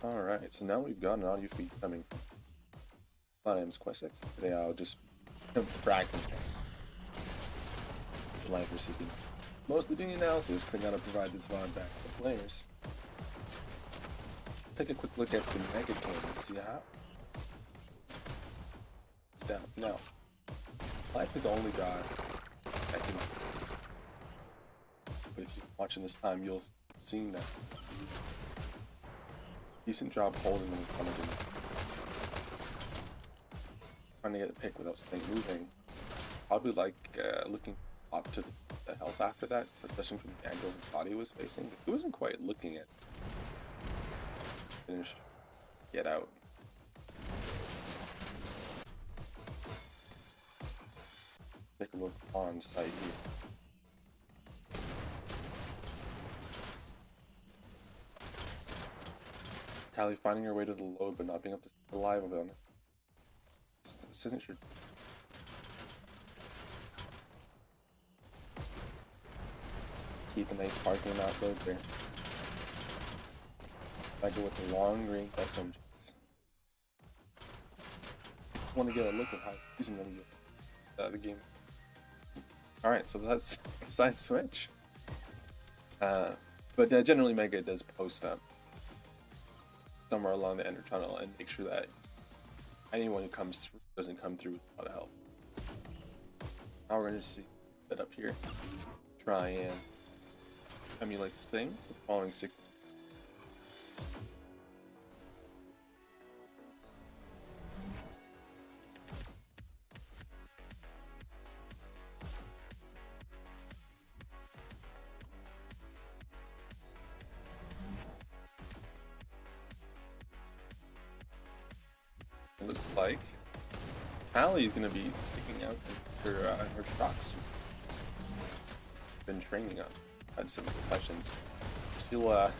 Alright, so now we've got an audio feed coming from my name's Quest6. Today I'll just brag this guy. It's live versus me. Mostly doing analysis because I gotta provide this VOD back to the players. Let's take a quick look at the Mega Game and see how it's down. Now, life has only got seconds. But if you're watching this time, you'll see that. Decent job holding them in front of him. Trying to get a pick without staying moving. Probably like looking up to the health after that, especially from the angle his body was facing. He wasn't quite looking at. Finish. Get out. Take a look on site here. Tally finding her way to the load but not being able to stay alive on it. Signature. Keep a nice parking lot load there. I go with the long range SMGs. Just want to get a look at how using them the game. Alright, so that's side switch. But generally Mega does post up somewhere along the ender tunnel and make sure that anyone who comes through doesn't come through with a lot of help. Now we're going to see that up here. Try and emulate the thing with the following 6. It looks like Allie is going to be picking out her shocks. Been training on, had some concussions. She'll let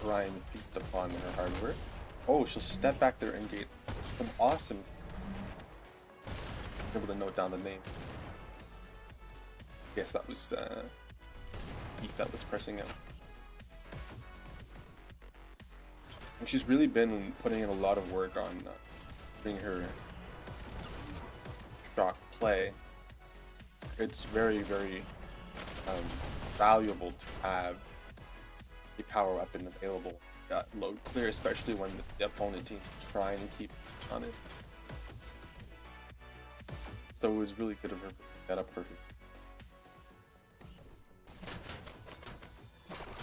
Ryan feast upon her hard work. Oh, she'll step back there and get some awesome. Able to note down the name. Yes, that was Heath that was pressing out. And she's really been putting in a lot of work on doing her shock play. It's very, very valuable to have a power weapon available that load clear, especially when the opponent team is trying to keep on it. So it was really good of her to pick that up for her.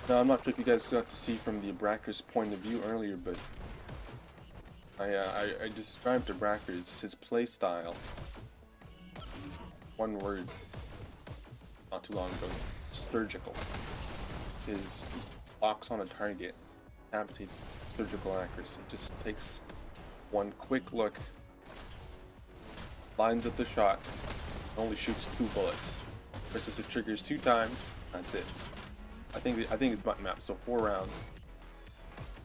Now, I'm not sure if you guys got to see from the Bracker's point of view earlier, but I described to Bracker's his play style. One word, not too long ago, surgical. His locks on a target, decapitates surgical accuracy. Just takes one quick look, lines up the shot, only shoots 2 bullets. Versus his triggers 2 times, that's it. I think it's button map, so 4 rounds,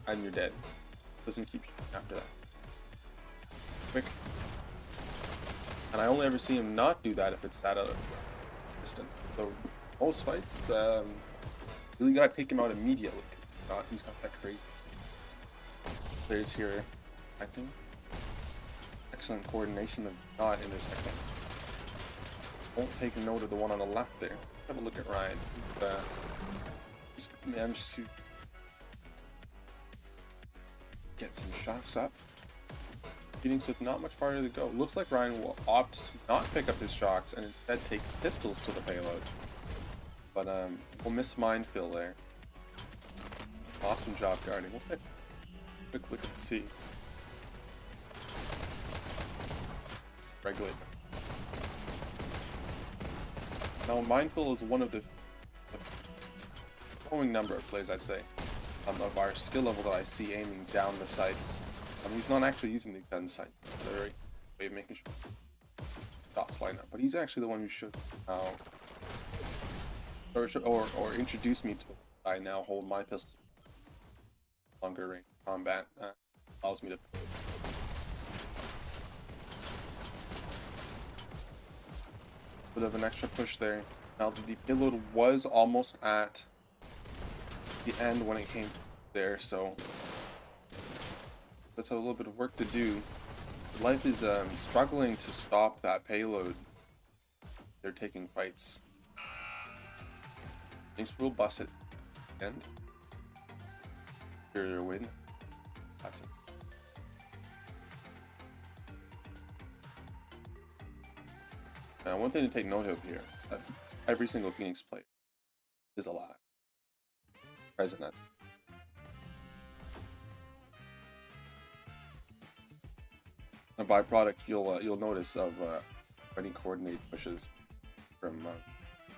and you're dead. Doesn't keep shooting after that. Quick. And I only ever see him not do that if it's at a distance. So most fights, really gotta take him out immediately. He's got that great players here, I think. Excellent coordination of not intersecting. Won't take a note of the one on the left there. Let's have a look at Ryan. He's managed to get some shocks up. Beatings with not much farther to go. Looks like Ryan will opt to not pick up his shocks and instead take pistols to the payload. But we'll miss minefield there. Awesome job guarding. Let's take a quick look and see. Regulate. Now minefield is one of the growing number of players, I'd say, of our skill level that I see aiming down the sights. He's not actually using the gun sight. The right way of making sure shots line up, but he's actually the one who should or introduce me to it. I now hold my pistol. Longer range combat allows me to. Bit of an extra push there. Now the payload was almost at the end when it came there, so Let's have a little bit of work to do. Life is struggling to stop that payload. They're taking fights. Thanks, we'll bust it. And your win. That's it. Now, one thing to take note of here: that every single Phoenix player is alive, present at. A byproduct you'll notice of any coordinated pushes from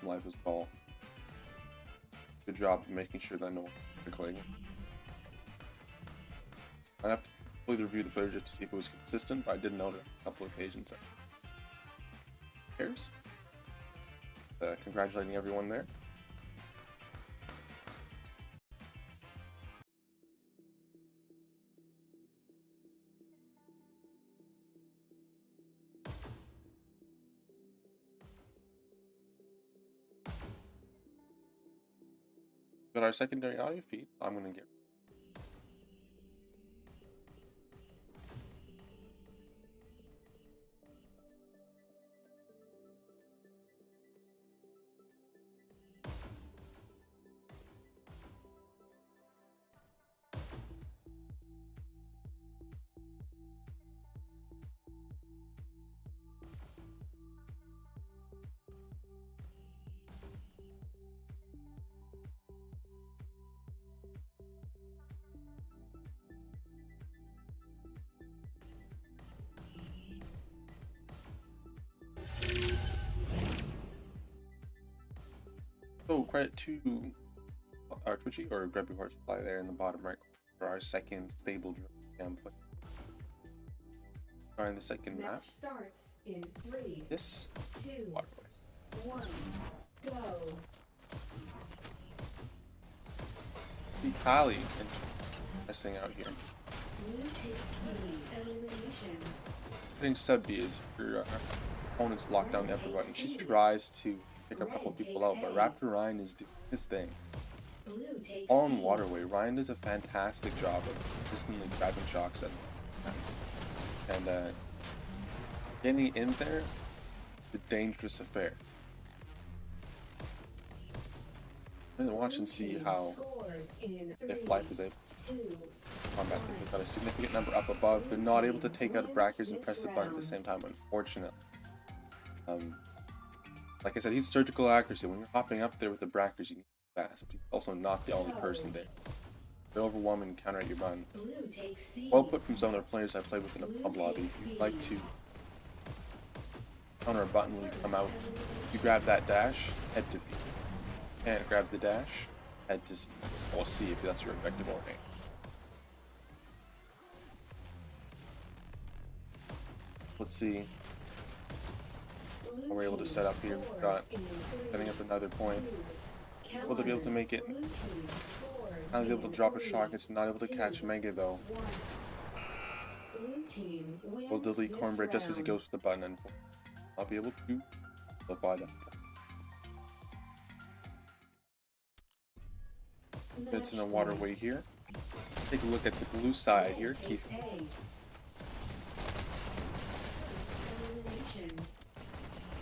Life is Ball. Good job making sure that no one's clicking. I have to fully review the footage just to see if it was consistent, but I did note a couple of occasions that cares. Congratulating everyone there. Got our secondary audio feed. I'm gonna get. So credit to our Twitchy or Grubby Horsefly there in the bottom right for our second stable drill gameplay. Trying the second map. Starts in 3, This 2, waterway. 1, go. See Kali messing out here. Blue takes the elimination. Hitting sub B is her opponent's lock down the upper button. She tries to pick a couple people out, but Raptor Ryan is doing his thing. Blue takes All in waterway, Ryan does a fantastic job of consistently grabbing shocks at and getting in there is a dangerous affair. I'm gonna watch and see how if Life is able to combat this. They've got a significant number up above. They're not able to take out Brackers and press the button at the same time, unfortunately. Like I said, he's surgical accuracy. When you're hopping up there with the Brackers, you need to be fast, but he's also not the only person there. They overwhelm and counter at your button. Well put from some of the players I've played with in the pub lobby. If you'd like to counter a button when you come out, you grab that dash, head to B. Can't grab the dash, head to C. We'll see if that's your effective or aim. Let's see what we're able to set up here. We've got setting up another point. Will they be able to make it? Not able to drop a shock. It's not able to catch Mega though. We'll delete Cornbread just as he goes to the button and I'll be able to apply that. It's in a waterway here. Take a look at the blue side here. Keith.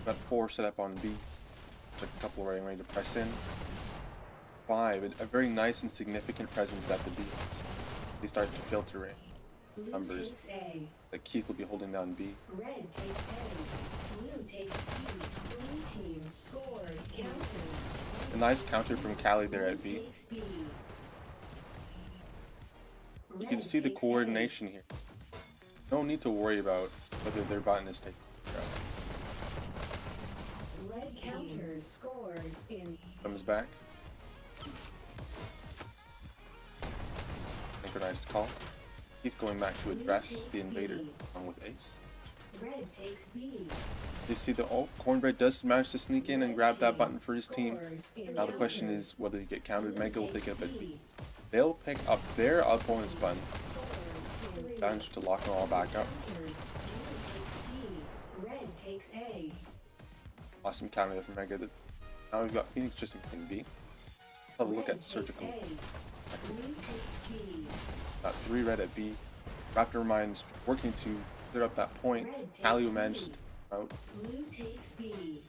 Got 4 set up on B. A couple ready to press in. 5, a very nice and significant presence at the B. They start to filter in numbers. That Keith will be holding down B. Red takes A. Blue takes C. Blue team scores. Counter. A nice counter from Kali there at B. You can see the coordination here. No need to worry about whether their button is taken care of. Red counters scores in. Comes back. Synchronized call. Keith going back to address the invader along with Ace. Red takes B. You see the Cornbread does manage to sneak in and grab that button for his team. Now the question is whether he get countered. Mega will take it up at B. They'll pick up their opponent's button. Manage to lock them all back up. Red takes A. Awesome counter there from Mega. Now we've got Phoenix just in B. Let's have a look at surgical. Got 3 red at B. Raptor Mind's working to clear up that point. Callie will manage to out. Blue takes B.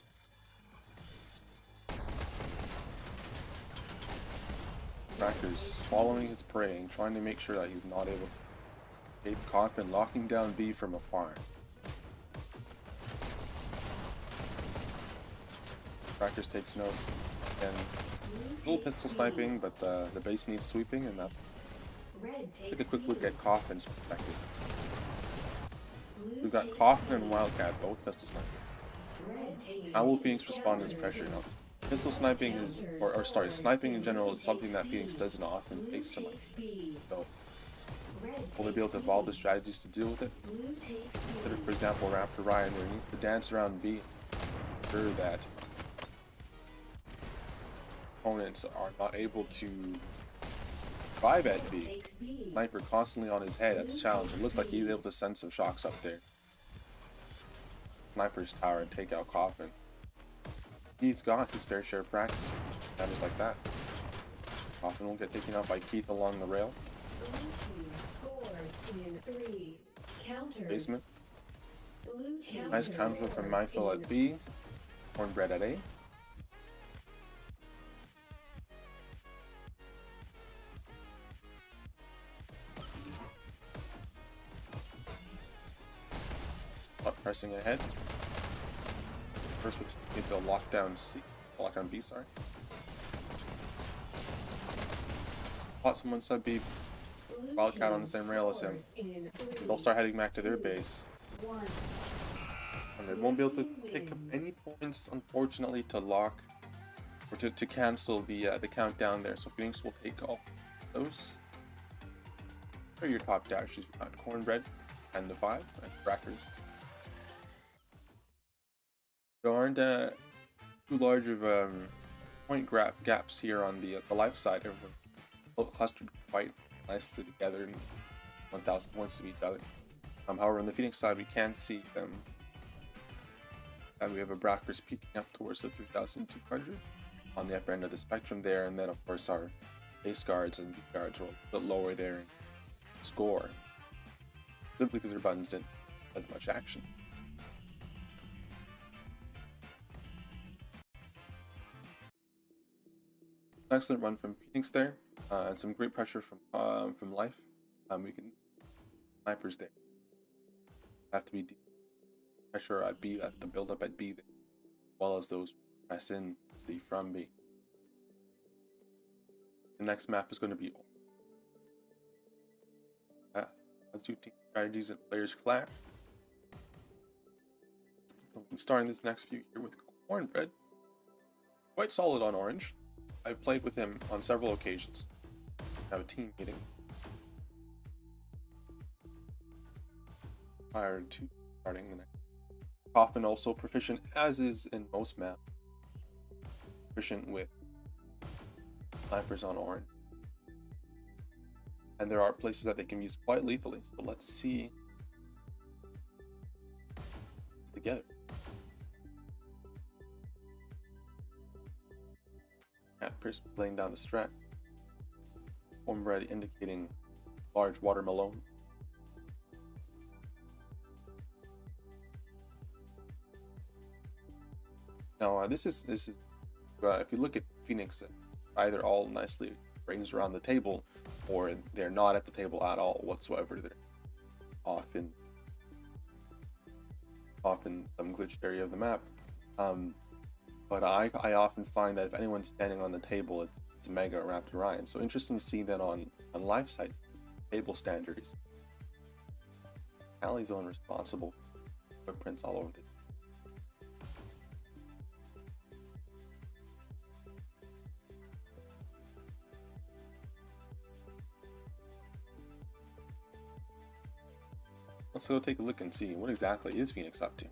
Raptor's following his prey, trying to make sure that he's not able to escape Coffin, locking down B from afar. Raptors takes note and a little pistol sniping, but the base needs sweeping, and that's. Let's take a quick look at Coffin's perspective. We've got Coffin and Wildcat, both pistol sniping. How will Phoenix respond to this pressure? Now, pistol sniping is, or sniping in general is something that Phoenix doesn't often face so much. So, will they be able to evolve the strategies to deal with it? Instead of, for example, Raptor Ryan, where he needs to dance around B, ensure that opponents are not able to survive at B. Sniper constantly on his head, that's a challenge. It looks like he's able to send some shocks up there. Sniper's tower and take out Coffin. He's got his fair share of practice. Damage like that. Coffin will get taken out by Keith along the rail. Basement. Nice counter from Mindful at B. Cornbread at A. Pressing ahead. First with is the lockdown C. Lockdown B, sorry. Spot someone sub B. Wildcat on the same rail as him. They'll start heading back to their base. And they won't be able to pick up any points, unfortunately, to lock or to cancel the countdown there. So Phoenix will take all those. Here are your top dashes. You've got Cornbread and the 5 and Crackers. There aren't too large of point gaps here on the life side. Everyone both clustered quite nicely together and 1,000 points to each other. However, on the Phoenix side, we can see them. And we have a Brackers peeking up towards the 3,200 on the upper end of the spectrum there, and then of course our base guards and beat guards were a bit lower there in score, simply because their buttons didn't have as much action. Excellent run from Phoenix there, and some great pressure from Life. We can snipers there have to be deep pressure at B, the build up at B, as well as those press in from B. The next map is going to be two team strategies and players clash. I'm starting this next few here with Cornbread, quite solid on orange. I've played with him on several occasions. I have a team meeting prior to starting the next. Kaufman also proficient, as is in most maps, proficient with snipers on orange. And there are places that they can use quite lethally, so let's see this together. Pierce laying down the strat. Cornbread indicating large watermelon. Now this is if you look at Phoenix, either all nicely rings around the table, or they're not at the table at all whatsoever. They're often some glitched area of the map. But I often find that if anyone's standing on the table, it's Mega or Raptor Ryan. So interesting to see that on live site table standards. Alley Zone responsible for footprints all over the. Let's go take a look and see what exactly is Phoenix up to.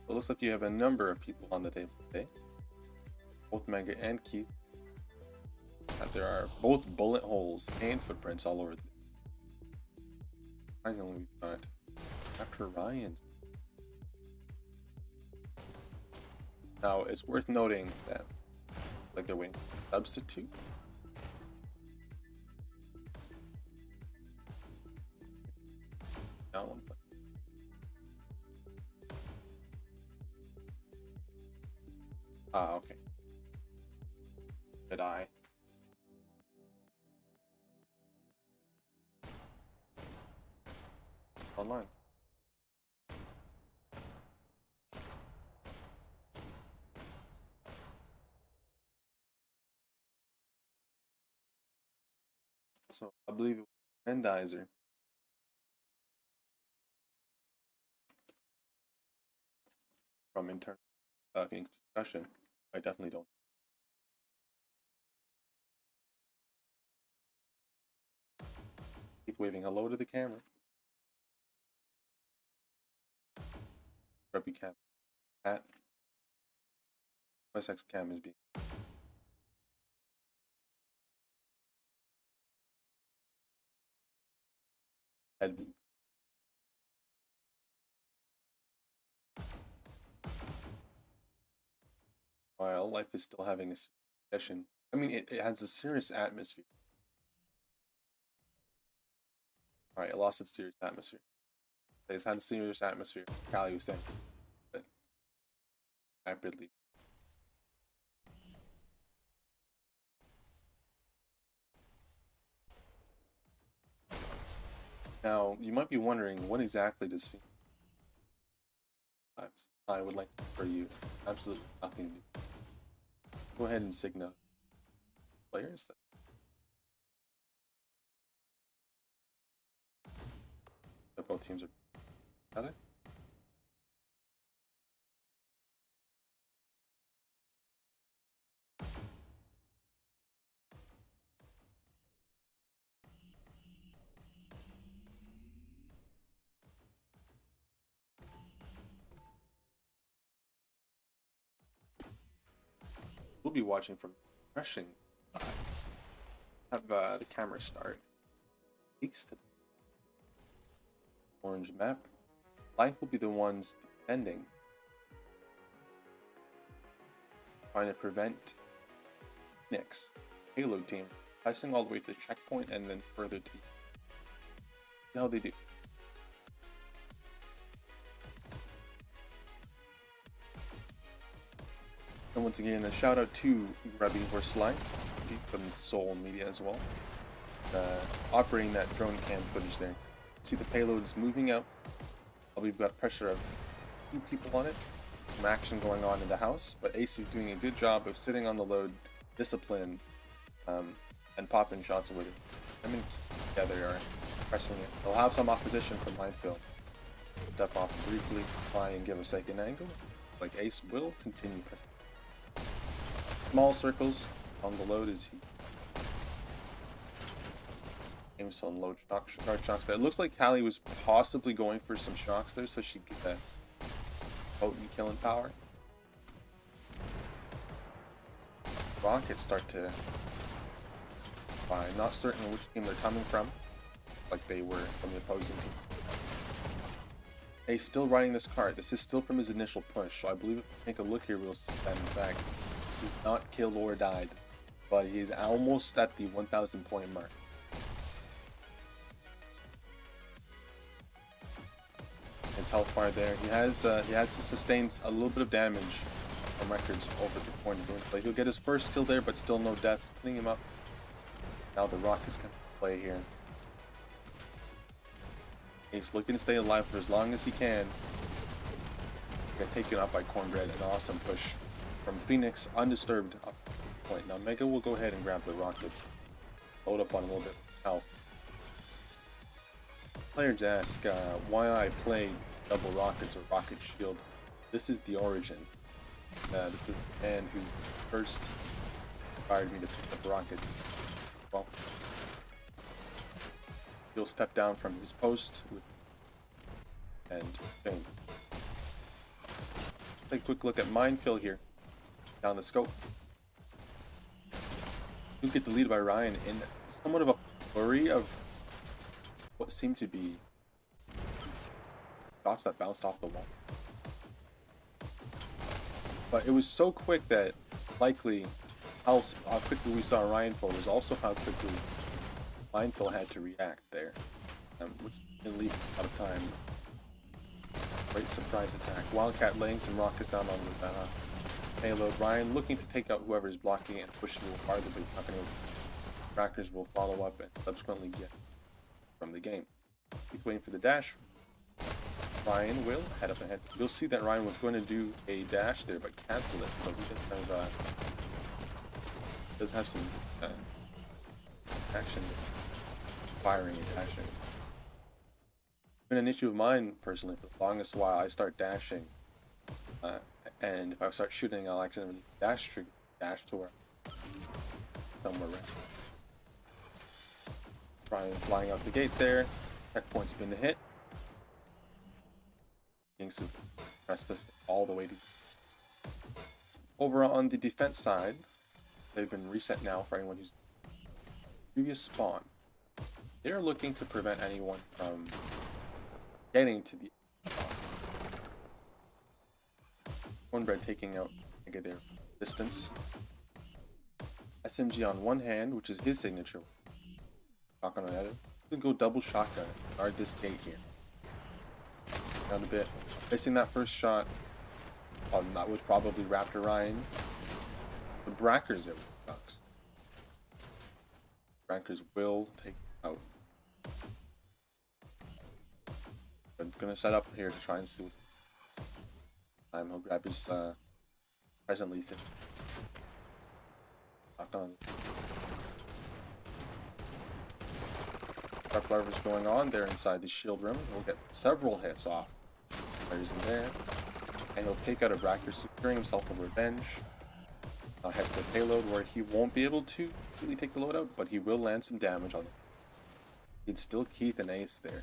It looks like you have a number of people on the table today, both Mega and Keith. There are both bullet holes and footprints all over. Finally, we've got Dr. Ryan. Now, it's worth noting that, like, they're waiting for substitute. Ah, okay. Good eye. Online. So I believe it was Mendizer. From internal Phoenix discussion. I definitely don't. Keep waving hello to the camera. Grubby cam. At SX cam is being. Head. While life is still having a session. I mean, it has a serious atmosphere. Alright, it lost its serious atmosphere. It's had a serious atmosphere. Callie was saying. But rapidly. Now, you might be wondering, what exactly does Phoenix? I would like for you absolutely nothing to do. Go ahead and Signa players. That both teams are together. We'll be watching from refreshing. Have the camera start. East. Orange map. Life will be the ones defending. Trying to prevent PHNX payload team pressing all the way to the checkpoint and then further to see how they do. And once again, a shout out to Grubby Versfly from Seoul Media as well, operating that drone cam footage there. See the payloads moving out. We've got pressure of 2 people on it. Some action going on in the house, but Ace is doing a good job of sitting on the load, discipline, and popping shots with it. I mean, yeah, they are pressing it. They'll have some opposition from Minefield. Step off briefly, try and give a second angle. Like Ace will continue pressing. Small circles on the load as he aims to unload shocks there. It looks like Callie was possibly going for some shocks there so she'd get that potent killing power. Rockets start to fly. Not certain which team they're coming from, like they were from the opposing team. He's still riding this card. This is still from his initial push, so I believe if we take a look here, we'll see that in fact this is not killed or died, but he's almost at the 1,000 point mark. His health bar there. He has to sustain a little bit of damage from records over the point of gameplay. He'll get his first kill there, but still no deaths, putting him up. Now the Rockets can play here. He's looking to stay alive for as long as he can. Get taken up by Cornbread. An awesome push from Phoenix, undisturbed up point. Now Mega will go ahead and grab the Rockets. Load up on a little bit of health. Players ask why I play double rockets or rocket shield. This is the origin. This is the man who first inspired me to pick up rockets. Well, he'll step down from his post and bang. Take a quick look at Minefield here. Down the scope. He'll get deleted by Ryan in somewhat of a flurry of what seemed to be shots that bounced off the wall. But it was so quick that likely how quickly we saw Ryan fall was also how quickly Minefield had to react there, which didn't leave a lot of time. Great surprise attack. Wildcat laying some rockets down on the payload. Ryan looking to take out whoever is blocking it and push it a little farther, but he's not going to. Trackers will follow up and subsequently get from the game. He's waiting for the dash. Ryan will head up ahead. You'll see that Ryan was going to do a dash there, but cancel it. So he does have some action firing and dashing. It's been an issue of mine personally for the longest while. I start dashing, and if I start shooting, I'll accidentally dash to where somewhere right. Ryan flying out the gate there. Checkpoint's been hit. Kings have pressed this all the way to. Over on the defense side, they've been reset now for anyone who's previous spawn. They're looking to prevent anyone from getting to the Cornbread taking out their distance. SMG on one hand, which is his signature. Shotgun on the other. We can go double shotgun. Guard this gate here. Down a bit. Facing that first shot. That was probably Raptor Ryan. The Brackers there with Ducks. Brackers will take out. I'm gonna set up here to try and see what time he'll grab his presently thin. Shotgun. Dark Larva's going on there inside the shield room. We'll get several hits off. Players in there. And he'll take out a Bracker, securing himself a revenge. I'll head to the payload where he won't be able to really take the load out, but he will land some damage on it. He'd still Keith and Ace there.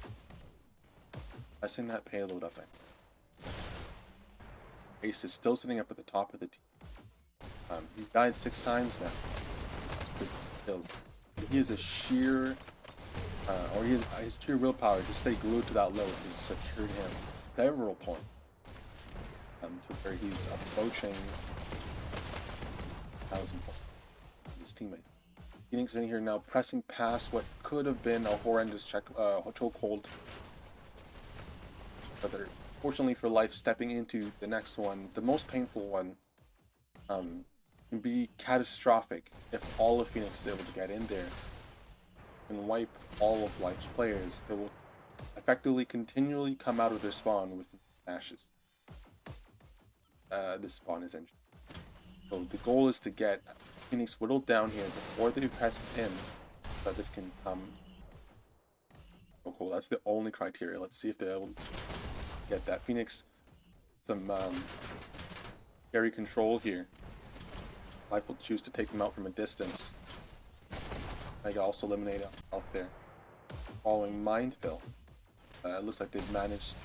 Pressing that payload up there. Ace is still sitting up at the top of the team. He's died 6 times now. Good kills. He is a sheer his sheer willpower to stay glued to that load has secured him several points to where he's approaching 1,000 points. His teammate. PHNX in here now pressing past what could have been a horrendous chokehold. But they're fortunately for life stepping into the next one, the most painful one, can be catastrophic if all of PHNX is able to get in there and wipe all of life's players. They will effectively continually come out of their spawn with ashes. This spawn is engine. So the goal is to get PHNX whittled down here before they press in, so that this can come. Oh, cool. That's the only criteria. Let's see if they're able to get that. PHNX, some carry control here. Life will choose to take them out from a distance. I can also eliminate out there. Following Mind Pill. It looks like they've managed to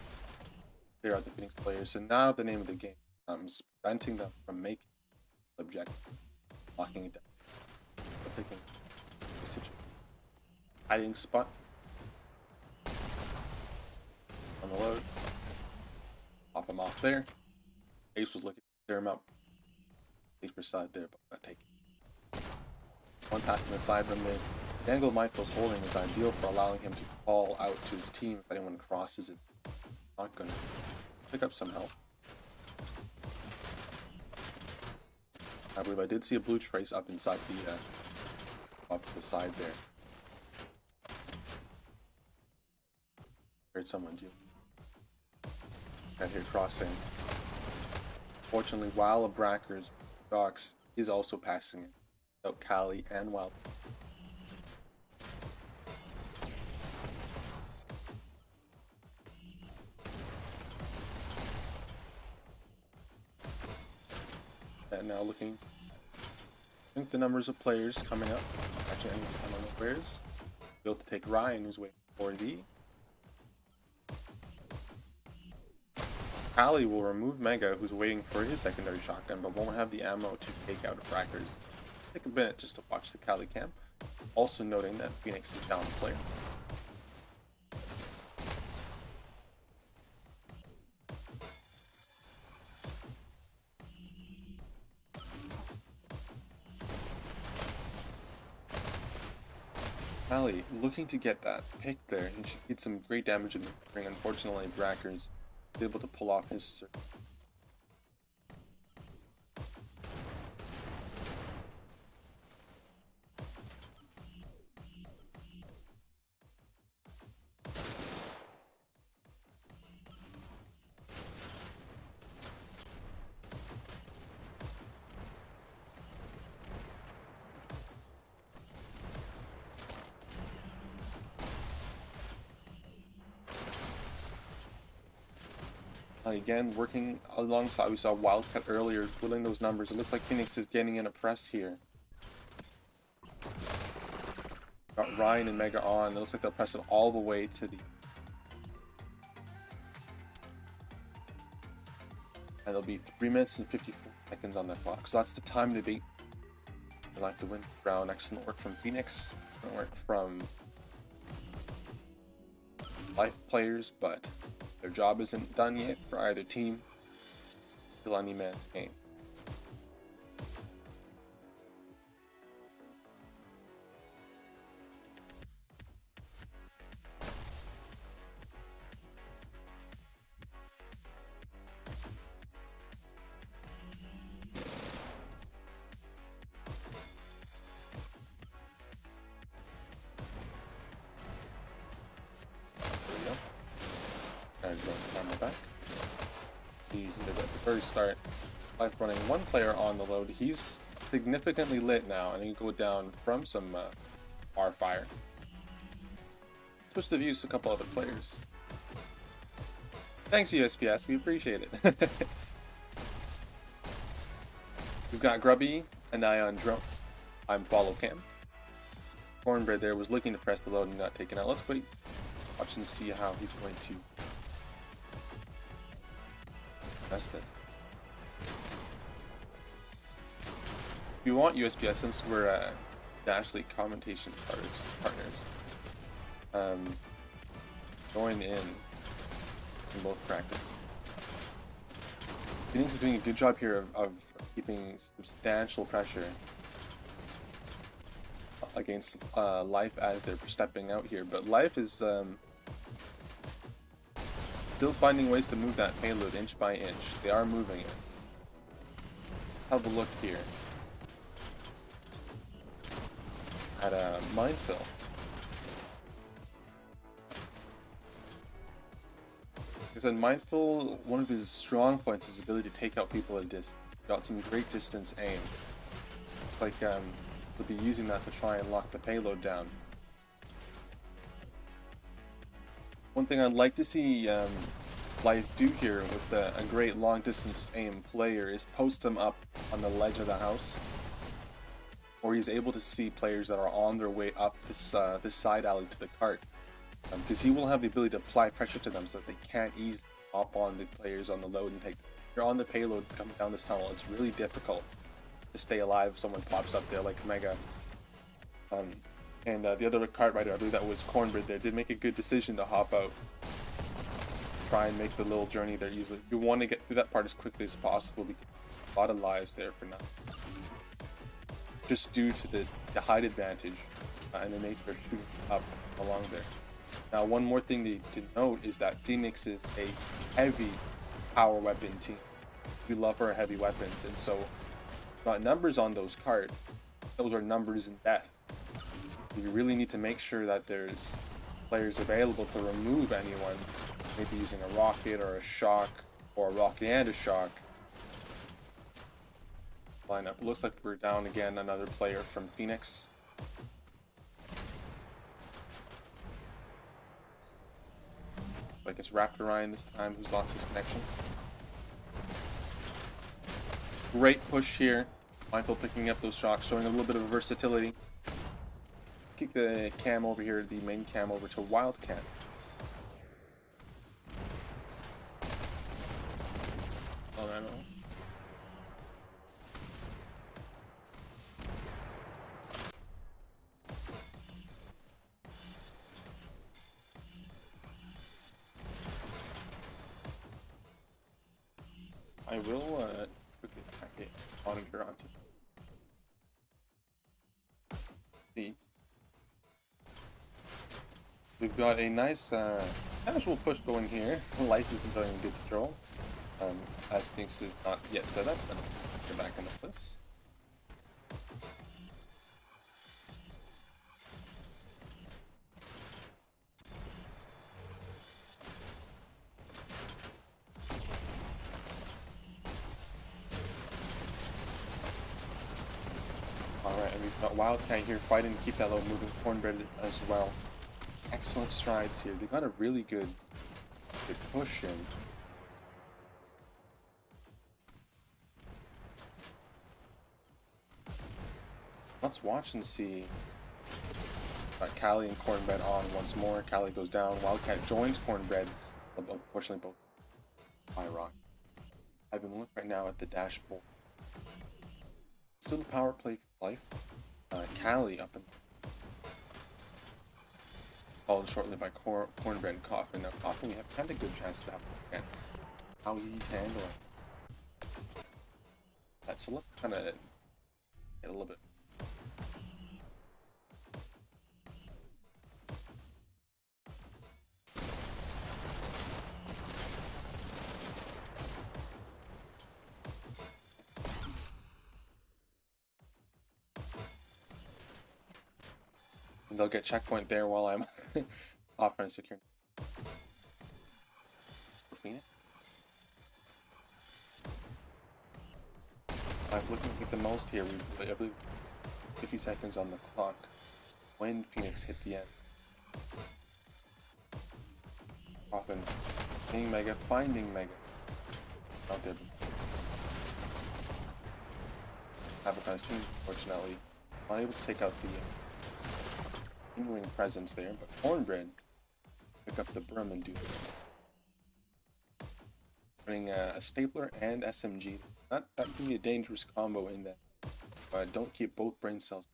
clear out the PHNX players. So now the name of the game is preventing them from making the objective. Locking it down. Taking a hiding spot. On the load. Pop him off there. Ace was looking to clear him up. Safer side there, but I take it. One pass in the side from the angle Mindful's holding is ideal for allowing him to call out to his team if anyone crosses it. Not gonna pick up some help. I believe I did see a blue trace up inside the up to the side there. Heard someone do. Got here crossing. Fortunately, while a Bracker's Docs is also passing it. Without Cali and Wild. And now looking, I think the numbers of players coming up. Actually, I need to come on the players. Be able to take Ryan, who's waiting for the. Cali will remove Mega, who's waiting for his secondary shotgun, but won't have the ammo to take out Brackers. Take a minute just to watch the Cali camp. Also noting that PHNX is down a player. Cali looking to get that pick there. He should get some great damage in the ring. Unfortunately, Brackers is able to pull off his. again working alongside. We saw Wildcat earlier, twiddling those numbers. It looks like Phoenix is getting in a press here. Got Ryan and Mega on. It looks like they'll press it all the way to the... And there'll be 3 minutes and 54 seconds on the clock. So that's the time to beat. They'll have to win the round. Excellent work from Phoenix. Excellent work from Life players, but their job isn't done yet for either team. Still any man game. Back. See here at the very start, Life running one player on the load. He's significantly lit now, and he can go down from some bar fire. Switch to views a couple other players. Thanks USPS, we appreciate it. We've got Grubby and Ion Drone. I'm Follow Cam. Cornbread there was looking to press the load and got taken out. Let's wait, watch and see how he's going to press this. If you want USPS, since we're Dash League commentation partners, join in both practice. Phoenix is doing a good job here of keeping substantial pressure against Life as they're stepping out here, but Life is still finding ways to move that payload inch by inch. They are moving it. Have a look here at a minefield. Like I said, Mindful, one of his strong points is his ability to take out people at a distance. Got some great distance aim. It's like he'll be using that to try and lock the payload down. One thing I'd like to see Life do here with a great long distance aim player is post him up on the ledge of the house, or he's able to see players that are on their way up this side alley to the cart, because he will have the ability to apply pressure to them so that they can't easily hop on the players on the load and take. If you're on the payload coming down this tunnel, it's really difficult to stay alive if someone pops up there like Mega. And the other cart rider, I believe that was Cornbread there, did make a good decision to hop out. Try and make the little journey there easily. You want to get through that part as quickly as possible because a lot of lives there for now. Just due to the height advantage and the nature of shooting up along there. Now, one more thing to note is that Phoenix is a heavy power weapon team. We love our heavy weapons, and so got numbers on those cards. Those are numbers in death. You really need to make sure that there's players available to remove anyone, maybe using a rocket or a shock, or a rocket and a shock. Lineup. Looks like we're down again another player from Phoenix. Like it's Raptor Ryan this time, who's lost his connection. Great push here. Mindful picking up those shocks, showing a little bit of versatility. Let's kick the cam over here, the main cam over to Wildcat. Oh, I know. I will quickly pack it monitor onto. See, we've got a nice casual push going here. Life is enjoying a good control. As Phoenix is not yet set up, and get back into place. Alright, and we've got Wildcat here fighting to keep that low moving. Cornbread as well. Excellent strides here. They got a really good push in. Let's watch and see. Callie and Cornbread on once more. Callie goes down. Wildcat joins Cornbread. Unfortunately, both by rock. I've been looking right now at the dashboard. Still the power play for life. Callie up and followed shortly by Cornbread and Coffin. Now Coffin, we have had a good chance to have again. How he's handling that. So let's kind of get a little bit. And they'll get checkpoint there while I'm off and secure. For Phoenix. I'm looking to get the most here. We have 50 seconds on the clock when Phoenix hit the end. Often seeing Mega, finding Mega. Out there. Advertise team, fortunately, unable to take out the in-ring presence there, but Cornbread pick up the broom and do it. Running a stapler and SMG. That can be a dangerous combo in that. But don't keep both brain cells.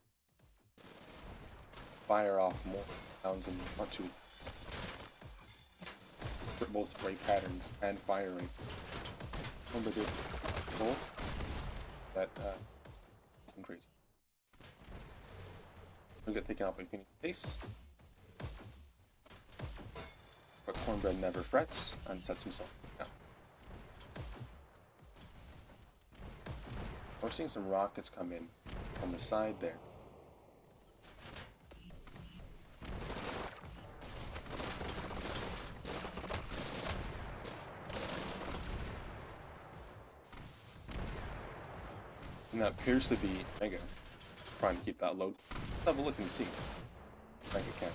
Fire off more rounds and want to for both break patterns and fire rates. Remember the goal that some crazy. We get taken out by Phoenix Face. But Cornbread never frets and sets himself down. We're seeing some rockets come in on the side there. And that appears to be Mega trying to keep that low. Let's have a look and see. Mega can.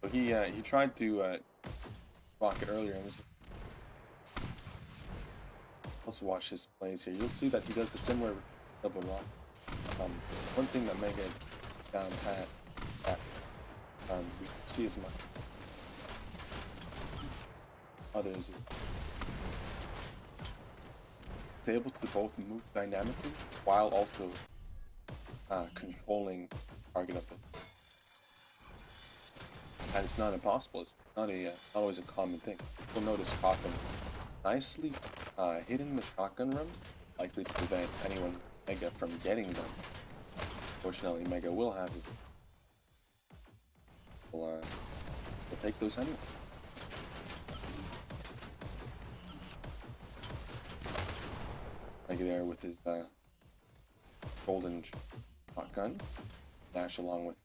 So he tried to rock it earlier and was. Let's watch his plays here. You'll see that he does the similar double rock. One thing that Mega down pat that we see as much. Others is able to both move dynamically while also controlling target of them. And it's not impossible. It's not always a common thing. You'll notice Coffin nicely hitting the shotgun room, likely to prevent anyone Mega from getting them. Fortunately, Mega will have his. We'll take those anyway. Mega there with his golden shotgun. Dash along with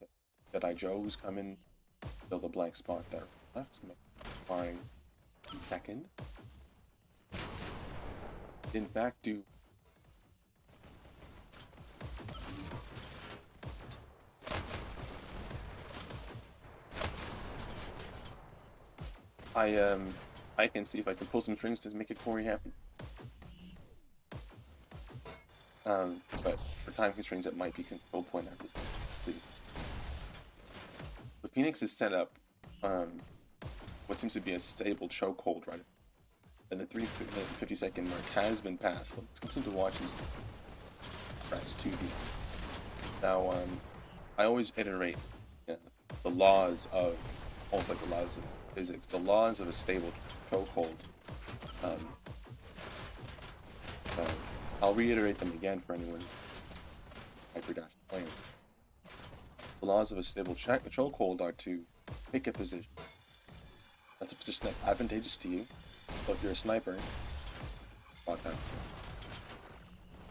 Jedi Joe, who's coming. Fill the blank spot there left. Firing second. In fact, do I can see if I can pull some strings to make it Corey happen. But for time constraints, it might be control point after this. Let's see. The Phoenix is set up what seems to be a stable chokehold right. And the 3:50 mark has been passed. But let's continue to watch and press 2B. Now, I always iterate the laws of, almost like the laws of physics, the laws of a stable chokehold. I'll reiterate them again for anyone hyperdash playing. The laws of a stable chokehold are to pick a position. That's a position that's advantageous to you. So if you're a sniper, spot that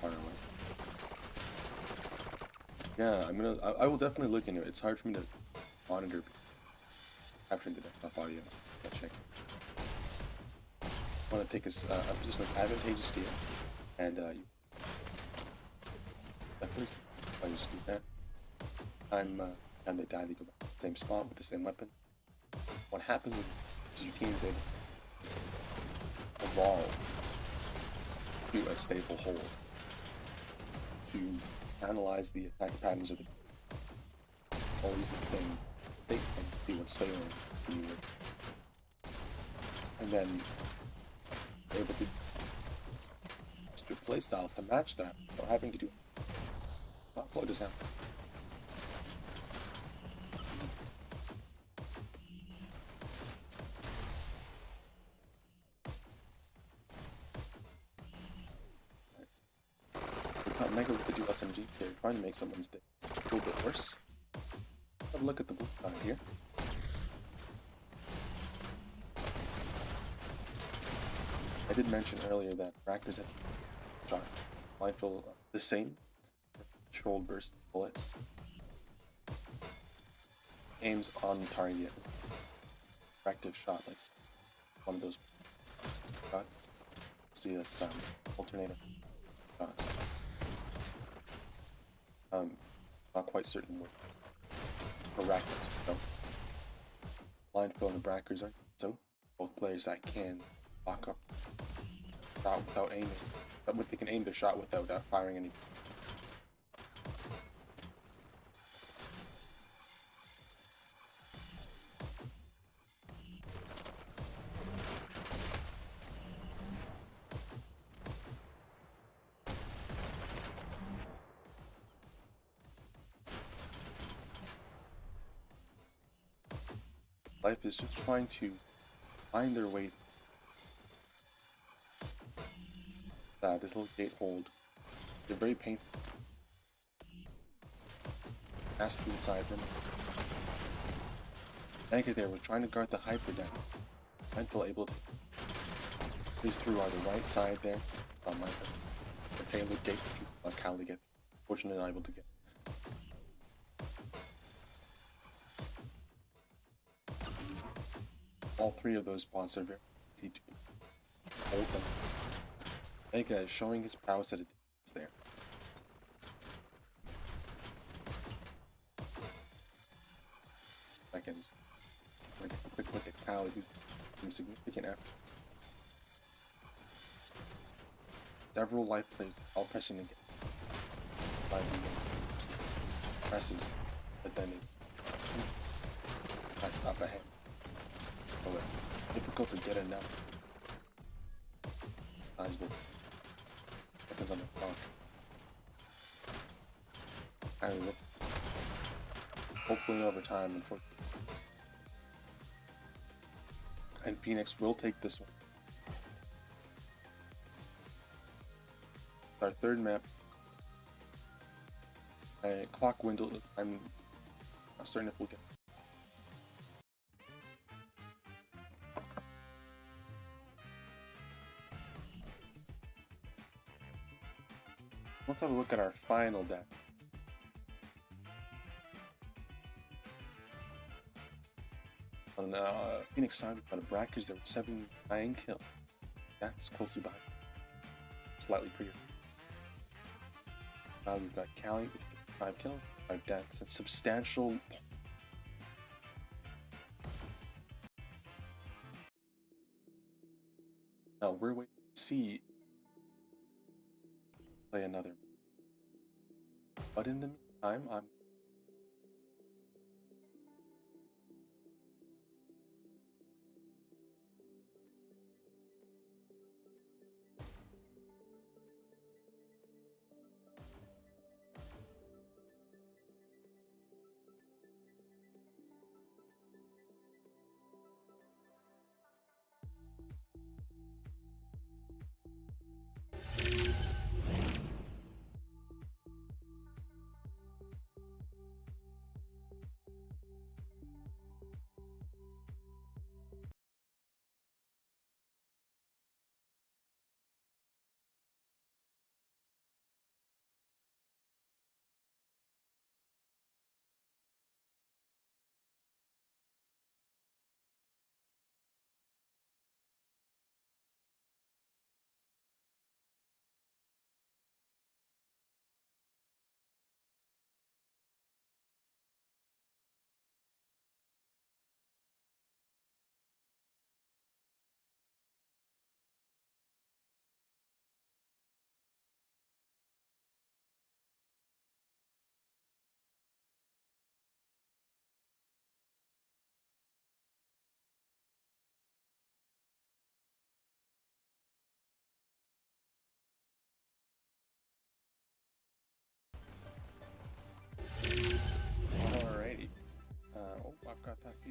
far away. Yeah, I will definitely look into it. It's hard for me to monitor capturing the desktop audio. I'll check. I want to take a position that's advantageous to you, and you definitely I just do that. And they die, they go back to the same spot with the same weapon. What happens is your team's able to evolve to a stable hold, to analyze the attack patterns of the always the same state and see what's failing, see what, and then able to do play styles to match that without having to do plug this out. Mega with the dual SMGs here, trying to make someone's day a little bit worse. Have a look at the blue side here. I did mention earlier that Rackers has shot mindful of the same controlled burst bullets. Aims on target. Active shot like one of those shot. See us alternator shots. Not quite certain what for Rackers so Blindfold and Brackers are so both players that can lock up shot without aiming. But they can aim their shot without firing any. Life is just trying to find their way. This little gate hold. They're very painful. Pass through the side room. Mega there was trying to guard the hyper deck. Mindful able to squeeze through on the right side there. The payload gate Cali get. Fortunately not able to get. All three of those spots are very easy to hold them. Mega is showing his prowess at a distance there. Seconds. We're gonna take a quick look at Cali, who did some significant effort. Several life plays all pressing again. Presses, but then it press up ahead. So it's difficult to get enough. Sizable. Depends on the clock. And look. Hopefully over time, unfortunately. And PHNX will take this one. Our third map. Clock window. I'm not certain if we'll get. Let's have a look at our final deck. On PHNX side, we've got a Brackers that were 79 kills. That's closely behind. Slightly prettier. Now we've got Cali with 55 kills, 5 deaths, and substantial. Now we're waiting to see play another. But in the meantime, I'm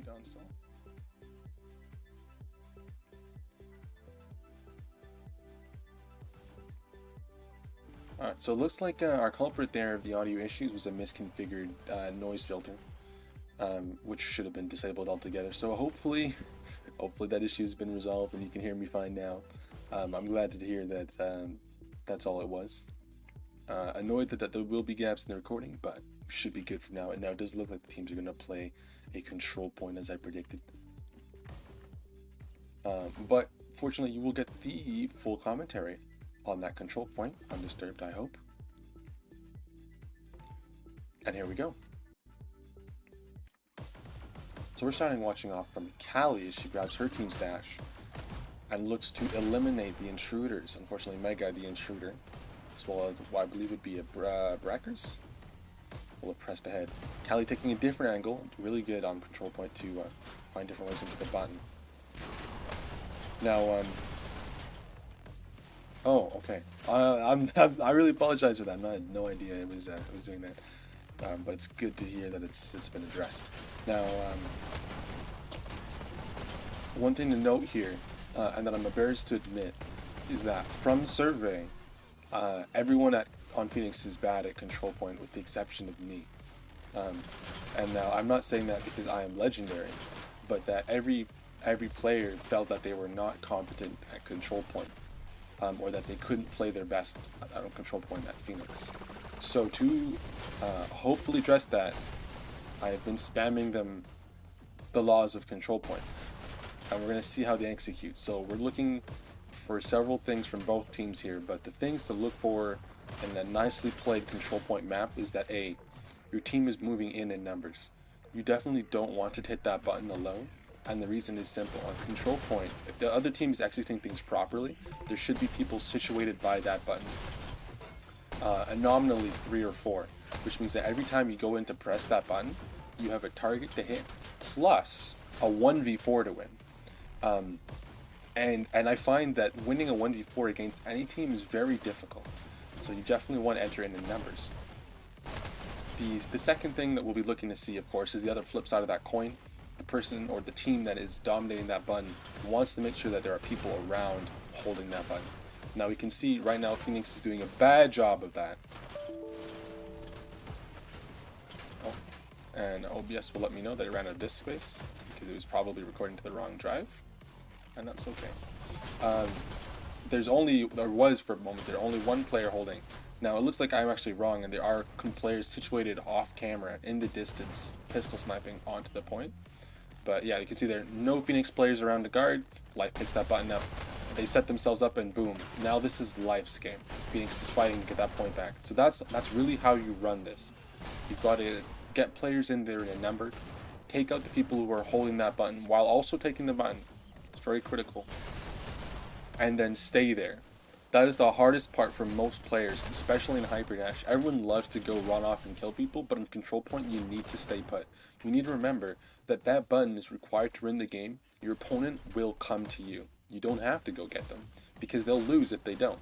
console. Alright, so it looks like our culprit there of the audio issues was a misconfigured noise filter, which should have been disabled altogether. So hopefully that issue has been resolved and you can hear me fine now. I'm glad to hear that that's all it was. Annoyed that there will be gaps in the recording, but should be good for now. And now it does look like the teams are going to play a control point as I predicted. But fortunately, you will get the full commentary on that control point, undisturbed, I hope. And here we go. So we're starting watching off from Callie as she grabs her team's dash and looks to eliminate the intruders. Unfortunately, Mega, the intruder, as well as what I believe would be a Brackers, will have pressed ahead. Callie taking a different angle, really good on control point to find different ways into the button. Now, oh, okay. I really apologize for that. I had no idea it was doing that. But it's good to hear that it's been addressed. Now, one thing to note here, and that I'm embarrassed to admit, is that from survey, everyone on Phoenix is bad at control point, with the exception of me. And now I'm not saying that because I am legendary, but that every player felt that they were not competent at control point. Or that they couldn't play their best on control point at Phoenix. So to hopefully address that, I have been spamming them the laws of control point, and we're going to see how they execute. So we're looking for several things from both teams here, but the things to look for in a nicely played control point map is that A, your team is moving in numbers. You definitely don't want to hit that button alone. And the reason is simple. On control point, if the other team is executing things properly, there should be people situated by that button. And nominally 3 or 4, which means that every time you go in to press that button, you have a target to hit plus a 1v4 to win. And I find that winning a 1v4 against any team is very difficult. So you definitely want to enter in numbers. The second thing that we'll be looking to see, of course, is the other flip side of that coin. The person or the team that is dominating that button wants to make sure that there are people around holding that button. Now we can see right now Phoenix is doing a bad job of that. Oh, and OBS will let me know that it ran out of disk space because it was probably recording to the wrong drive, and that's okay. There was for a moment there only one player holding. Now it looks like I'm actually wrong, and there are players situated off camera in the distance, pistol sniping onto the point. But yeah, you can see there are no Phoenix players around to guard. Life picks that button up. They set themselves up and boom. Now this is Life's game. Phoenix is fighting to get that point back. So that's really how you run this. You've got to get players in there in a number, take out the people who are holding that button while also taking the button. It's very critical. And then stay there. That is the hardest part for most players, especially in Hyperdash. Everyone loves to go run off and kill people, but in control point you need to stay put. You need to remember that that button is required to win the game. Your opponent will come to you. You don't have to go get them, because they'll lose if they don't.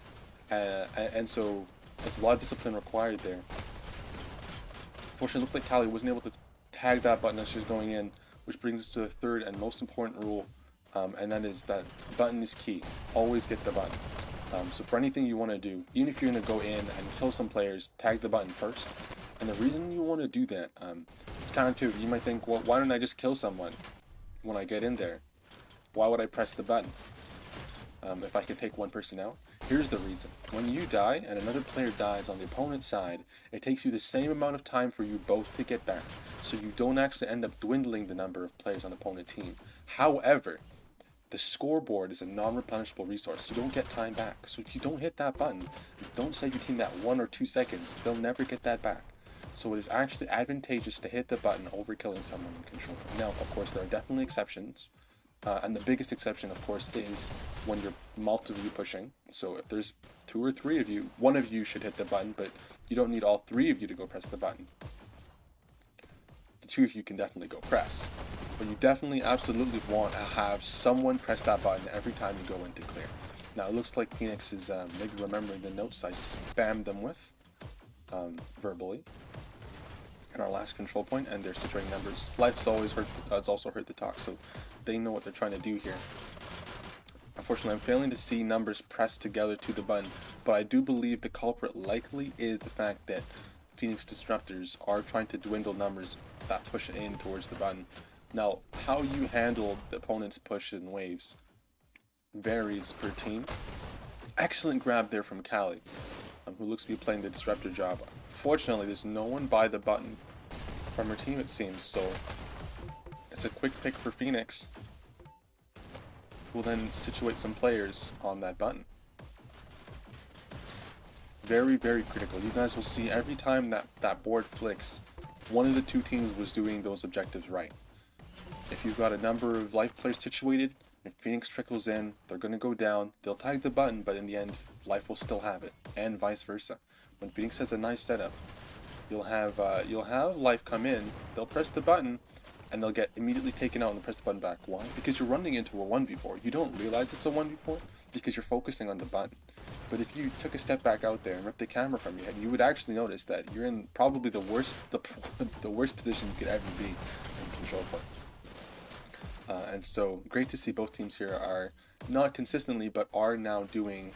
And so there's a lot of discipline required there. Fortunately, it looked like Callie wasn't able to tag that button as she was going in, which brings us to the third and most important rule, and that is that button is key. Always get the button. So for anything you want to do, even if you're going to go in and kill some players, tag the button first. And the reason you want to do that, it's counterintuitive. You might think, well, why don't I just kill someone when I get in there? Why would I press the button if I can take one person out? Here's the reason. When you die and another player dies on the opponent's side, it takes you the same amount of time for you both to get back. So you don't actually end up dwindling the number of players on the opponent team. However, the scoreboard is a non-replenishable resource. You don't get time back. So if you don't hit that button, don't save your team that 1 or 2 seconds. They'll never get that back. So it is actually advantageous to hit the button over killing someone in control. Now, of course, there are definitely exceptions. And the biggest exception, of course, is when you're multiple pushing. So if there's 2 or 3 of you, one of you should hit the button, but you don't need all 3 of you to go press the button. The 2 of you can definitely go press. But you definitely absolutely want to have someone press that button every time you go into clear. Now it looks like Phoenix is maybe remembering the notes I spammed them with verbally. in our last control point, and they're situating numbers. Life's always hurt. It's also hurt the talk, so they know what they're trying to do here. Unfortunately, I'm failing to see numbers pressed together to the button, but I do believe the culprit likely is the fact that Phoenix Disruptors are trying to dwindle numbers that push in towards the button. Now, how you handle the opponent's push in waves varies per team. Excellent grab there from Callie, who looks to be playing the Disruptor job. Fortunately, there's no one by the button from her team, it seems, so it's a quick pick for Phoenix. Will then situate some players on that button. Very, very critical. You guys will see every time that board flicks, one of the two teams was doing those objectives right. If you've got a number of life players situated, if Phoenix trickles in, they're going to go down. They'll tag the button, but in the end, life will still have it, and vice versa. When Phoenix has a nice setup, you'll have life come in. They'll press the button, and they'll get immediately taken out and press the button back. Why? Because you're running into a 1v4. You don't realize it's a 1v4 because you're focusing on the button. But if you took a step back out there and ripped the camera from your head, you would actually notice that you're in probably the worst position you could ever be in control point. And so great to see both teams here are not consistently, but are now doing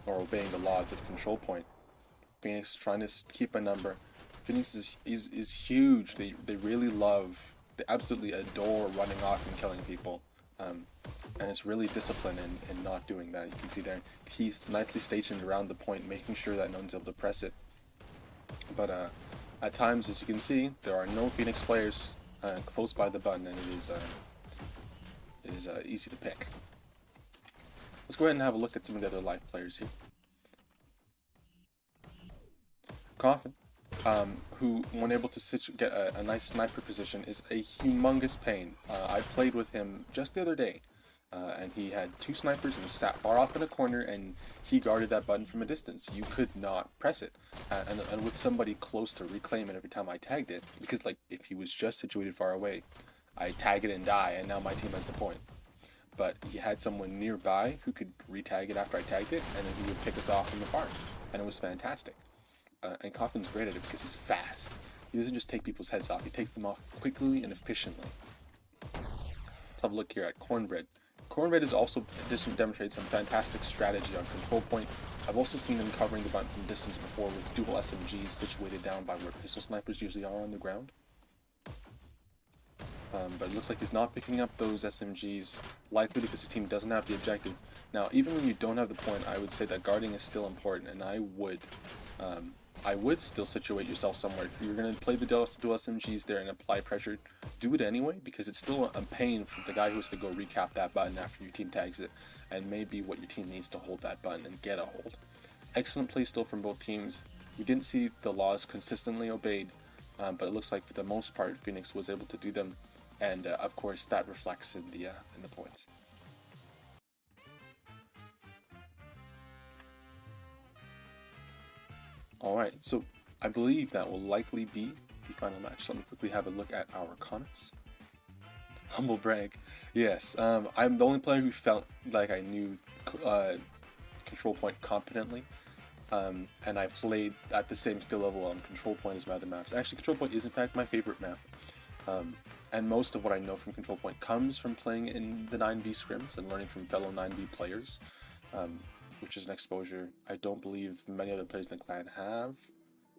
or obeying the laws of control point. Phoenix trying to keep a number. Phoenix is huge. They really love, they absolutely adore running off and killing people. And it's really discipline in not doing that. You can see there, he's nicely stationed around the point, making sure that no one's able to press it. But at times, as you can see, there are no Phoenix players close by the button, and it is easy to pick. Let's go ahead and have a look at some of the other life players here. Coffin, who, when able to get a nice sniper position, is a humongous pain. I played with him just the other day, and he had two snipers and sat far off in a corner, and he guarded that button from a distance. You could not press it, and with somebody close to reclaim it every time I tagged it, because like if he was just situated far away, I tag it and die, and now my team has the point. But he had someone nearby who could retag it after I tagged it, and then he would pick us off from the farm, and it was fantastic. And Coffin's great at it because he's fast. He doesn't just take people's heads off, he takes them off quickly and efficiently. Let's have a look here at Cornbread. Cornbread has also demonstrated some fantastic strategy on control point. I've also seen him covering the button from distance before with dual SMGs situated down by where pistol snipers usually are on the ground. But it looks like he's not picking up those SMGs, likely because his team doesn't have the objective. Now, even when you don't have the point, I would say that guarding is still important, and I would still situate yourself somewhere. If you're going to play the dual SMGs there and apply pressure, do it anyway, because it's still a pain for the guy who has to go recap that button after your team tags it, and maybe what your team needs to hold that button and get a hold. Excellent play still from both teams. We didn't see the laws consistently obeyed, but it looks like for the most part, Phoenix was able to do them. And of course, that reflects in the points. All right, so I believe that will likely be the final match. Let me quickly have a look at our comments. Humble brag, yes. I'm the only player who felt like I knew control point competently, and I played at the same skill level on control point as my other maps. Actually, control point is in fact my favorite map. And most of what I know from control point comes from playing in the 9v scrims and learning from fellow 9v players, which is an exposure I don't believe many other players in the clan have,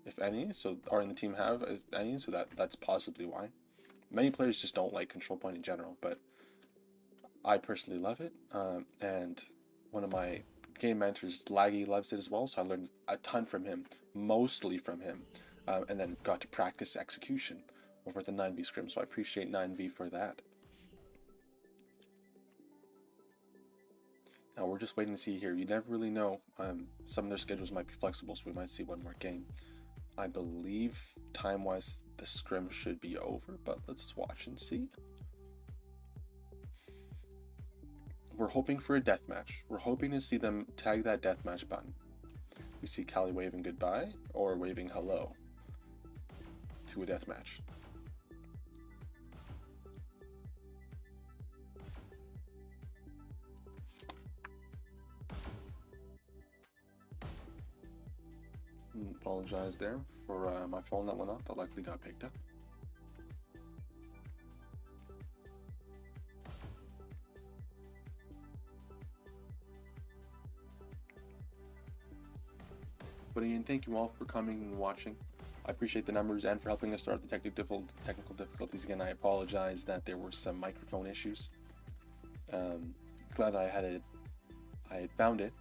if any, or in the team have, if any, so that's possibly why. Many players just don't like control point in general, but I personally love it, and one of my game mentors, Laggy, loves it as well, so I learned a ton from him, mostly from him, and then got to practice execution over the 9v scrim, so I appreciate 9v for that. Now we're just waiting to see here. You never really know. Some of their schedules might be flexible, so we might see one more game. I believe time-wise the scrim should be over, but let's watch and see. We're hoping for a deathmatch. We're hoping to see them tag that deathmatch button. We see Callie waving goodbye or waving hello to a deathmatch. Apologize there for my phone that went off. That likely got picked up. But again, thank you all for coming and watching. I appreciate the numbers and for helping us start the technical difficulties. Again, I apologize that there were some microphone issues. Glad I had found it.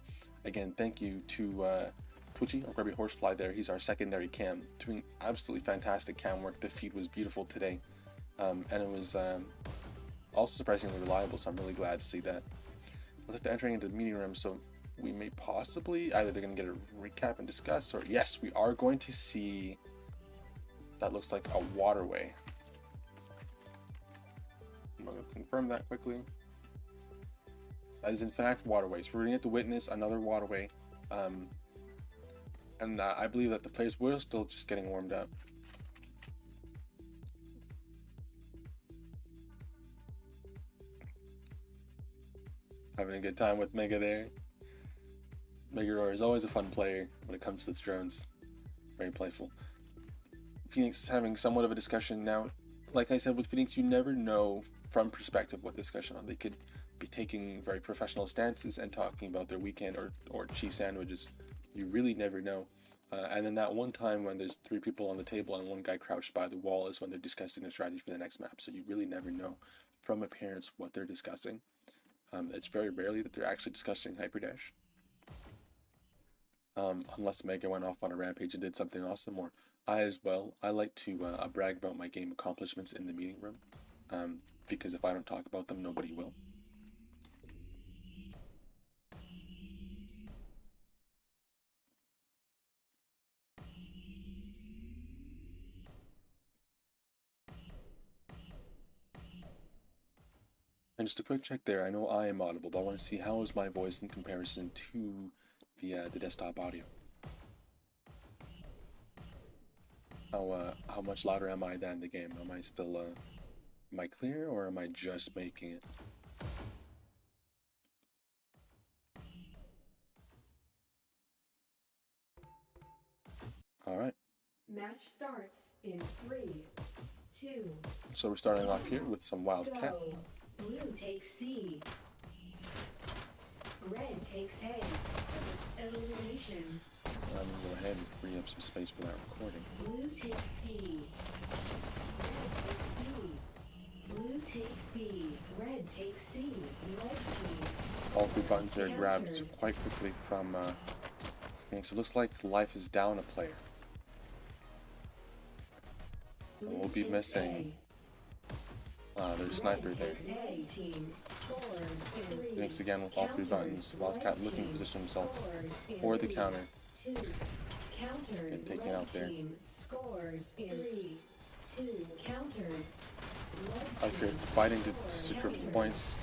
Again, thank you to Twitchy or Grubby Horsefly there. He's our secondary cam, doing absolutely fantastic cam work. The feed was beautiful today, and it was also surprisingly reliable. So I'm really glad to see that. Let's entering into the meeting room. So we may possibly either they're going to get a recap and discuss, or yes, we are going to see. That looks like a waterway. I'm going to confirm that quickly. That is in fact waterways. We're going to get to witness another waterway, and I believe that the players were still just getting warmed up. Having a good time with Mega there. Megaroar is always a fun player when it comes to its drones. Very playful. Phoenix is having somewhat of a discussion now. Like I said, with Phoenix, you never know from perspective what discussion on. They could be taking very professional stances and talking about their weekend or cheese sandwiches. You really never know. And then that one time when there's 3 people on the table and one guy crouched by the wall is when they're discussing their strategy for the next map. So you really never know from appearance what they're discussing. It's very rarely that they're actually discussing Hyperdash. Unless Mega went off on a rampage and did something awesome, or I as well. I like to brag about my game accomplishments in the meeting room, because if I don't talk about them, nobody will. And just a quick check there, I know I am audible, but I want to see how is my voice in comparison to the desktop audio. How much louder am I than the game? Am I still am I clear, or am I just making it? All right. Match starts in 3, 2. So we're starting off here with some Wildcat. Go. Blue takes C. Red takes A. First elimination. I'm going to go ahead and free up some space for that recording. Blue takes B. Red takes B. Blue takes B. Red takes C. Red team. All 3 buttons there grabbed quite quickly from Phoenix. It looks like Life is down a player. And we'll be missing their sniper there. Phoenix again with all 3 buttons. Wildcat looking to position himself for the counter. Get taken out there. Life fighting to secure the points.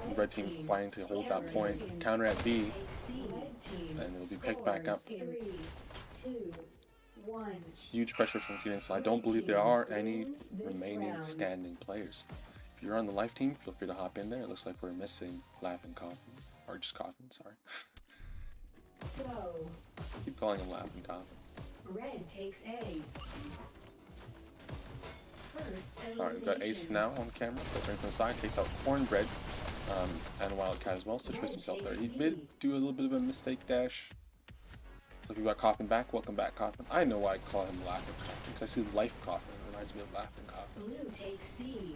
The red team fighting to hold that point. Counter at B. And it'll be picked back up. Huge pressure from Phoenix. I don't believe there are any remaining standing players. If you're on the Life team, feel free to hop in there. It looks like we're missing Laugh and Coffin. Or just Coffin, sorry. Keep calling him Laugh and Coffin. Red takes A. Alright, we've got Ace now on camera. Filtering from the side, takes out Cornbread and Wildcat as well. Situates himself there. He did do a little bit of a mistake dash. So if you got Coffin back, welcome back, Coffin. I know why I call him Laughing Coffin, because I see Life Coffin. It reminds me of Laughing Coffin. Blue takes C.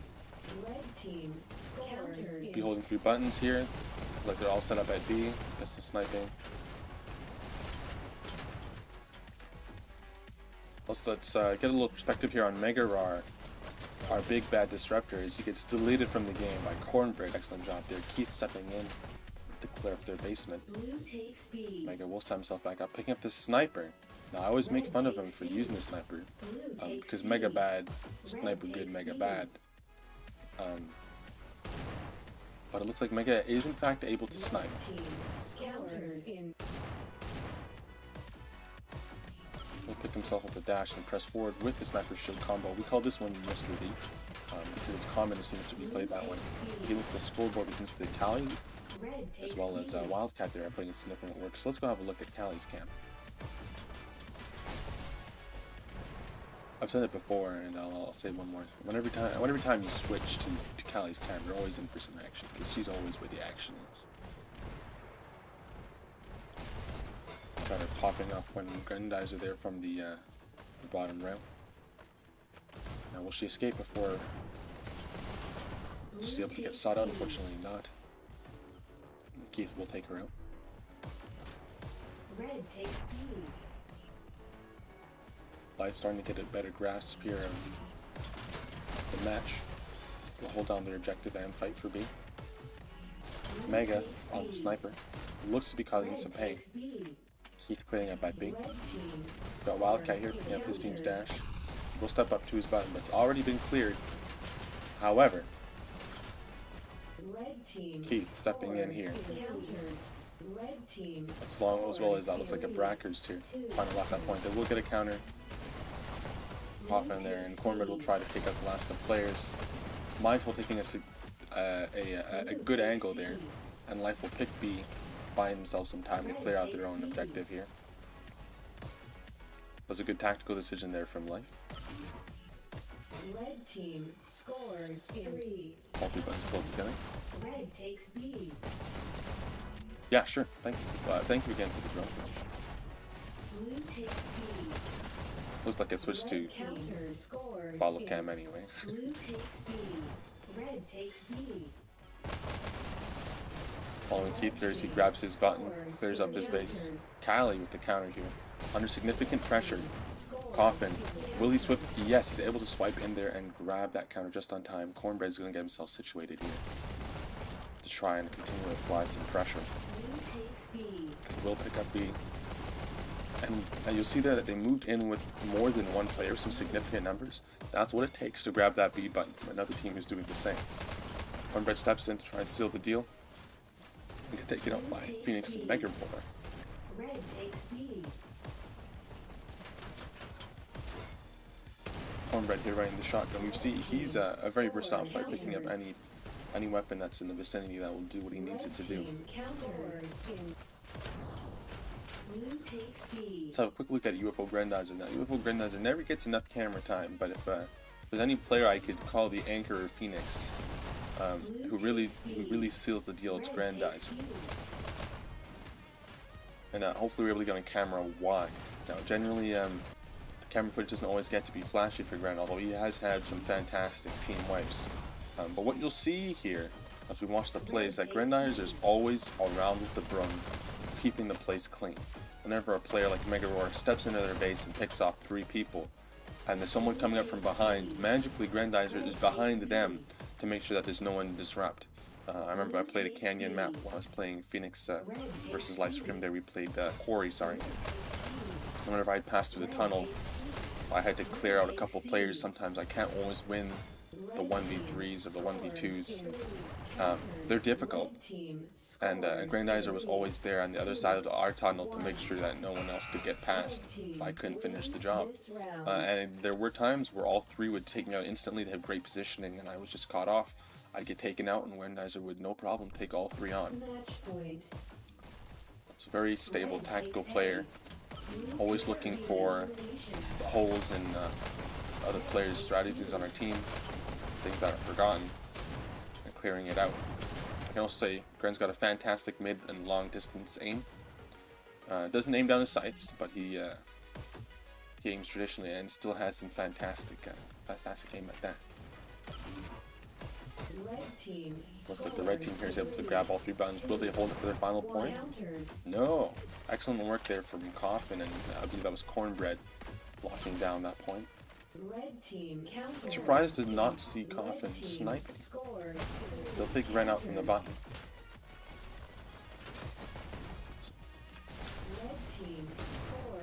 Red team scores. Be holding 3 buttons here. Like they're all set up at B. That's the sniping. Let's get a little perspective here on Megaroar. Our big bad disruptor, as he gets deleted from the game by Cornbread. Excellent job there. Keith stepping in to clear up their basement. Mega will set himself back up, picking up the sniper. Now I always make fun of him for using the sniper, because Mega bad, sniper good, Mega bad. But it looks like Mega is in fact able to snipe. He'll pick himself up a dash and press forward with the sniper shield combo. We call this one Mr. D, because it's common, it seems to be played that way. If you look at the scoreboard, we can see the Cali, as well as Wildcat there playing a significant work. So let's go have a look at Cali's cam. I've said it before, and I'll say one more. Whenever time you switch to Callie's cam, you're always in for some action, because she's always where the action is. Got her popping up when Grenadizer there from the bottom rail. Now, will she escape before she's able to get sought out? Unfortunately not. Keith will take her out. Red takes B. Life starting to get a better grasp here of the match. Will hold down their objective and fight for B. Mega on the sniper. Looks to be causing some pain. Keith clearing up at B. Got Wildcat here picking up his team's dash. Will step up to his button, but it's already been cleared. However, Keith stepping in here. As well as that looks like a Brackers here. Final left that point. They will get a counter. Coffin there, and Cornbread will try to pick up the last of players. Mindful taking a good angle there, and Life will pick B, buy themselves some time to clear out their own objective here. Was a good tactical decision there from Life. Red team scores 3. All three buttons pulled together. Red takes B. Yeah, sure. Thank you. Thank you again for the drone. Blue takes B. Looks like it switched to follow cam anyway. Blue takes B. Red takes B. Following Keith here as he grabs his button, clears up his base. Callie with the counter here. Under significant pressure. Coffin. Will he swipe? Yes, he's able to swipe in there and grab that counter just on time. Cornbread's going to get himself situated here to try and continue to apply some pressure. Will pick up B. And you'll see that they moved in with more than one player, some significant numbers. That's what it takes to grab that B button from another team who's doing the same. Cornbread steps in to try and seal the deal. And get taken out by Phoenix and Mega Roller. Red takes B. Cornbread here running the shotgun. We see he's a very versatile player, picking up any weapon that's in the vicinity that will do what he needs it to do. Let's have a quick look at UFO Grenadizer now. UFO Grenadizer never gets enough camera time, but if there's any player I could call the anchor of Phoenix, who really seals the deal, it's Grenadizer. And hopefully we're able to get on camera wide. Now generally the camera footage doesn't always get to be flashy for Grand, although he has had some fantastic team wipes. But what you'll see here as we watch the plays, that Grenadizer is always around with the broom, keeping the place clean. Whenever a player like Mega Roar steps into their base and picks off 3 people, and there's someone coming up from behind, magically Grenadizer is behind them to make sure that there's no one to disrupt. I remember I played a canyon map when I was playing Phoenix versus Live Scrim there. We played Quarry, sorry. And whenever I passed through the tunnel, I had to clear out a couple players. Sometimes I can't always win the 1v3s or the 1v2s. They're difficult. And Grenadizer was always there on the other side of our tunnel to make sure that no one else could get past if I couldn't finish the job. And there were times where all 3 would take me out instantly. They have great positioning and I was just caught off. I'd get taken out and Grenadizer would no problem take all 3 on. It's a very stable tactical player. Always looking for the holes in other players' strategies on our team, things that are forgotten, and clearing it out. I can also say Gren's got a fantastic mid and long distance aim. Doesn't aim down his sights, but he aims traditionally and still has some fantastic aim at that. Looks like the red team here is able to grab all 3 buttons. Will they hold it for their final point? No. Excellent work there from Coffin, and I believe that was Cornbread locking down that point. Surprised to not see Coffin sniping. They'll take Ren out from the button.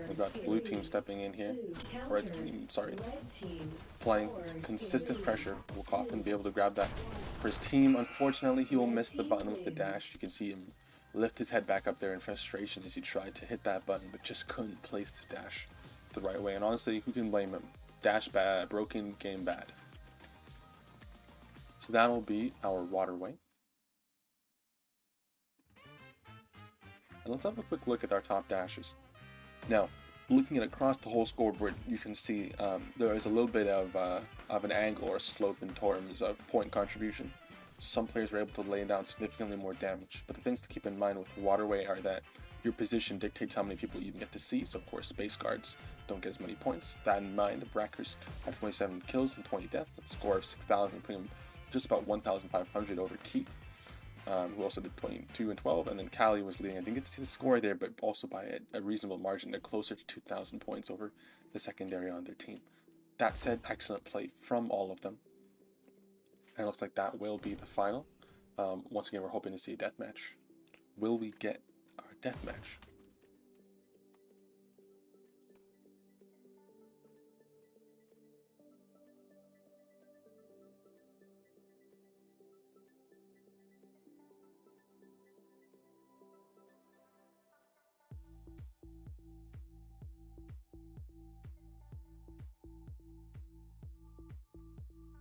We've got the blue team stepping in here. Red team, sorry. Applying consistent pressure. Will Coffin be able to grab that for his team? Unfortunately, he will miss the button with the dash. You can see him lift his head back up there in frustration as he tried to hit that button, but just couldn't place the dash the right way. And honestly, who can blame him? Dash bad, broken, game bad. So that'll be our waterway. And let's have a quick look at our top dashers. Now, looking at across the whole scoreboard, you can see there is a little bit of an angle or slope in terms of point contribution. So some players are able to lay down significantly more damage. But the things to keep in mind with Waterway are that your position dictates how many people you even get to see. So of course, space guards don't get as many points. That in mind, the Brackers had 27 kills and 20 deaths. That's a score of 6,000, putting them just about 1,500 over Keith, who also did 22 and 12. And then Callie was leading. I didn't get to see the score there, but also by a reasonable margin. They're closer to 2,000 points over the secondary on their team. That said, excellent play from all of them. And it looks like that will be the final. Once again, we're hoping to see a deathmatch. Will we get our deathmatch?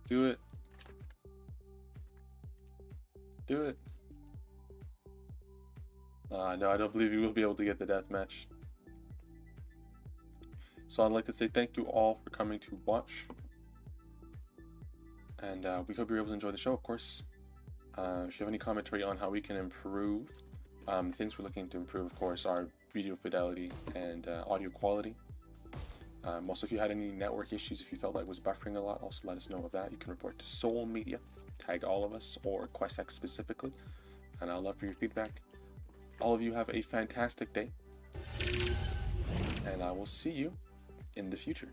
Do it. Do it. No, I don't believe you will be able to get the deathmatch. So I'd like to say thank you all for coming to watch. And we hope you're able to enjoy the show, of course. If you have any commentary on how we can improve, things we're looking to improve, of course, are video fidelity and audio quality. Also, if you had any network issues, if you felt like it was buffering a lot, also let us know of that. You can report to Soul Media, tag all of us, or QuestX specifically, and I'd love for your feedback. All of you have a fantastic day, and I will see you in the future.